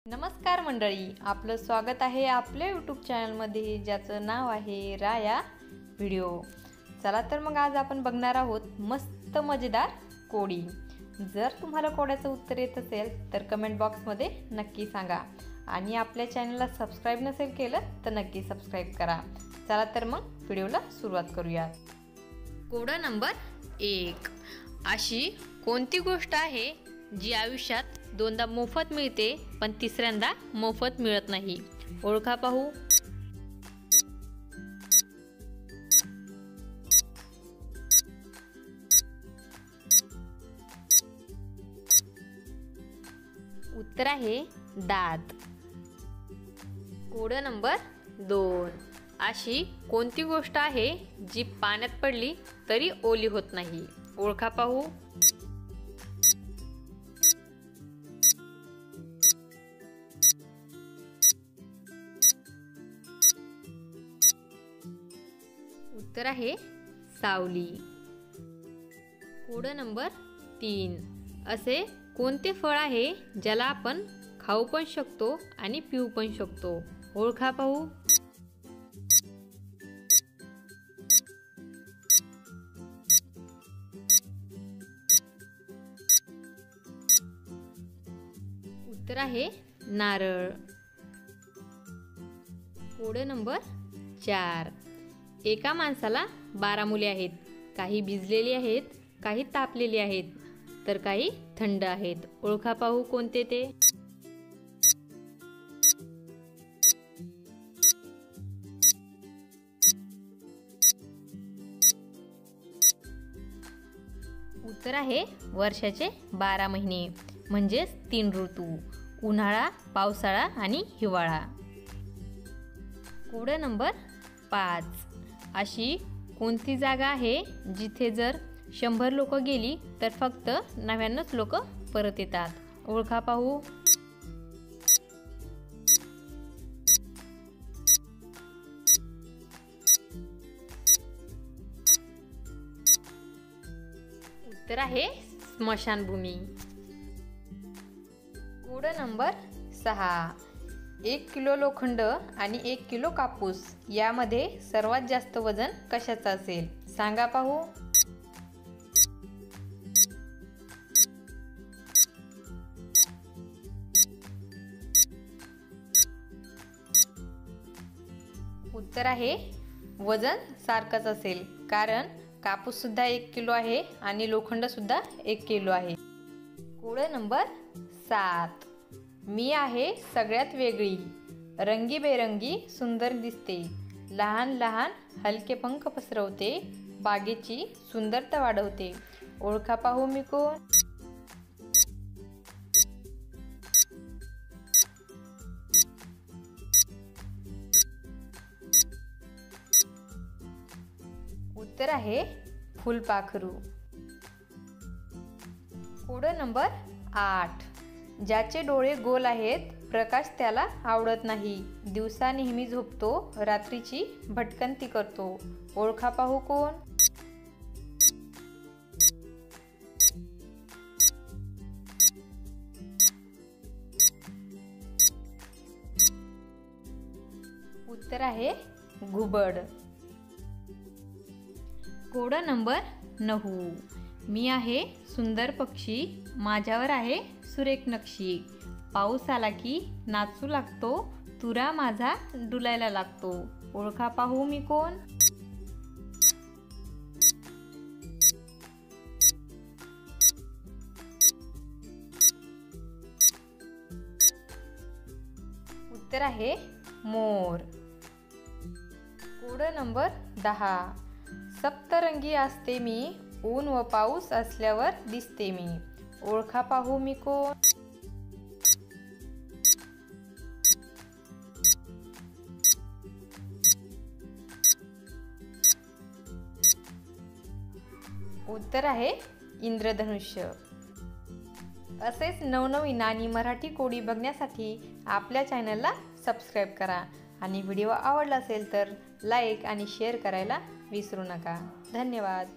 नमस्कार मंडळी, आपलं स्वागत आहे आपल्या यूट्यूब चॅनलमध्ये ज्याचं नाव आहे राया व्हिडिओ। चला तर मग आज आपण बघणार आहोत मस्त मजेदार कोडी। जर तुम्हाला कोड्याचं उत्तर येत असेल तर कमेंट बॉक्समध्ये नक्की सांगा आणि आपल्या चॅनलला सबस्क्राइब नसेल केलं तर नक्की सबस्क्राइब करा। चला तर मग व्हिडिओला सुरुवात करूया। कोडा नंबर 1, अशी कोणती गोष्ट आहे जी आयुष्यात दोनदा मोफत मिळते पण तिसऱ्यांदा मोफत मिळत नाही? ओळखा पाहू। उत्तर आहे दात। कोड नंबर 2, अशी कोणती गोष्ट आहे जी पाण्यात पडली तरी ओली होत नाही? ओळखा पाहू। उत्तर आहे सावली। कोड नंबर 3, असे कोणते फळ आहे ज्याला आपण खाऊ पण शकतो आणि पिऊ पण शकतो? ओळखा पाहू। उत्तर आहे नारळ। कोड नंबर 4, एका माणसाला 12 मुले आहेत, काही भिजलेली आहेत, काही तापलेली आहेत तर काही थंड आहेत। ओळखा पाहू कोणते ते। उत्तर आहे वर्षाचे 12 महिने म्हणजेच 3 ऋतू, उन्हाळा, पावसाळा आणि हिवाळा। कोड नंबर 5, अशी कोणती जागा आहे जिथे जर 100 लोक गेली तर फक्त 99 लोक परत येतात? ओळखा पाहू। उत्तर आहे स्मशानभूमी। कोड नंबर 6, 1 किलो लोखंड आणि 1 किलो कापूस यामध्ये सर्वात जास्त वजन कशाचं असेल? सांगा पाहू। उत्तर आहे वजन सारखंच असेल, कारण कापूस सुद्धा 1 किलो आहे आणि लोखंड सुद्धा 1 किलो आहे। कोड नंबर 7, मी आहे सगळ्यात वेगळी, रंगीबेरंगी सुंदर दिसते, लहान लहान हलके पंख पसरवते, बागेची सुंदरता वाढवते। ओळखा पाहू मी कोण? उत्तर आहे फुलपाखरू। कोड नंबर 8, ज्याचे डोळे गोल आहेत, प्रकाश त्याला आवडत नाही, दिवसा नेहमी झोपतो, रात्रीची भटकंती करतो। ओळखा पाहू कोण? उत्तर आहे घुबड। कोड नंबर 9, मी आहे सुंदर पक्षी, माझ्यावर आहे सुरेख नक्षी, पाऊस आला की नाचू लागतो, तुरा माझा डुलायला लागतो। ओळखा पाहू मी कोण? उत्तर आहे मोर। कोड नंबर 10, सप्तरंगी असते मी, ऊन व पाऊस असल्यावर दिसते मी। ओळखा पाहू मी कोण? उत्तर आहे इंद्रधनुष्य। असेच नवनवीन आणि मराठी कोडी बघण्यासाठी आपल्या चॅनलला सबस्क्राइब करा आणि व्हिडिओ आवडला असेल तर लाईक आणि शेअर करायला विसरू नका। धन्यवाद।